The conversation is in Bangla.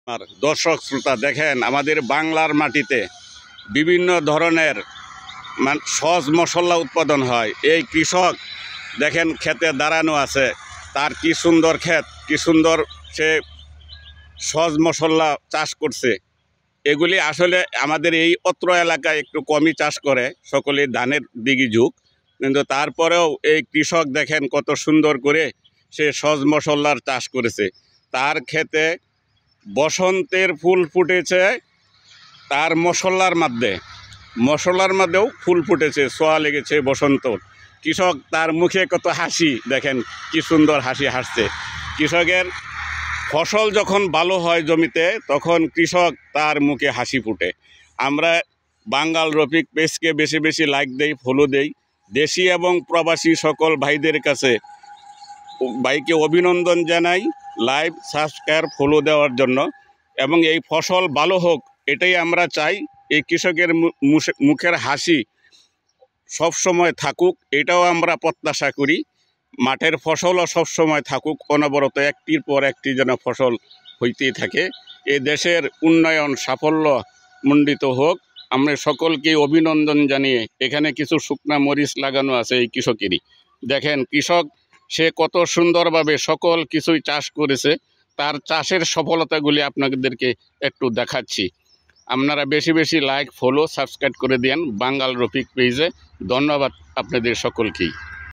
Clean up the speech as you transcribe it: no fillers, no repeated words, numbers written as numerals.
আর দর্শক শ্রোতা দেখেন আমাদের বাংলার মাটিতে বিভিন্ন ধরনের সহজ মশলা উৎপাদন হয়। এই কৃষক দেখেন ক্ষেতে দাঁড়ানো আছে, তার কি সুন্দর ক্ষেত, কি সুন্দর সে সহজ মশলা চাষ করছে। এগুলি আসলে আমাদের এই অত্র এলাকায় একটু কমই চাষ করে, সকলে ধানের দিকে ঝুঁক, কিন্তু তারপরেও এই কৃষক দেখেন কত সুন্দর করে সে সহজ মশলার চাষ করেছে। তার ক্ষেতে বসন্তের ফুল ফুটেছে, তার মশলার মধ্যেও ফুল ফুটেছে, ছোঁয়া লেগেছে বসন্ত। কৃষক তার মুখে কত হাসি, দেখেন কি সুন্দর হাসি হাসছে। কৃষকের ফসল যখন ভালো হয় জমিতে, তখন কৃষক তার মুখে হাসি ফুটে। আমরা বাঙ্গাল রফিক পেজকে বেশি বেশি লাইক দেই, ফলো দেই। দেশি এবং প্রবাসী সকল ভাইদের কাছে ভাইকে অভিনন্দন জানাই লাইভ সাবস্ক্রাইব ফলো দেওয়ার জন্য। এবং এই ফসল ভালো হোক, এটাই আমরা চাই। এই কৃষকের মুখের হাসি সব সময় থাকুক, এটাও আমরা প্রত্যাশা করি। মাঠের ফসলও সবসময় থাকুক, অনবরত একটির পর একটি যেন ফসল হইতেই থাকে। এ দেশের উন্নয়ন সাফল্য মণ্ডিত হোক। আমরা সকলকে অভিনন্দন জানিয়ে, এখানে কিছু শুকনা মরিচ লাগানো আছে এই কৃষকেরই। দেখেন কৃষক সে কত সুন্দরভাবে সকল কিছুই চাষ করেছে। তার চাষের সফলতাগুলি আপনাদেরকে একটু দেখাচ্ছি। আপনারা বেশি বেশি লাইক ফলো সাবস্ক্রাইব করে দেন বাঙ্গাল রফিক পেজে। ধন্যবাদ আপনাদের সকলকেই।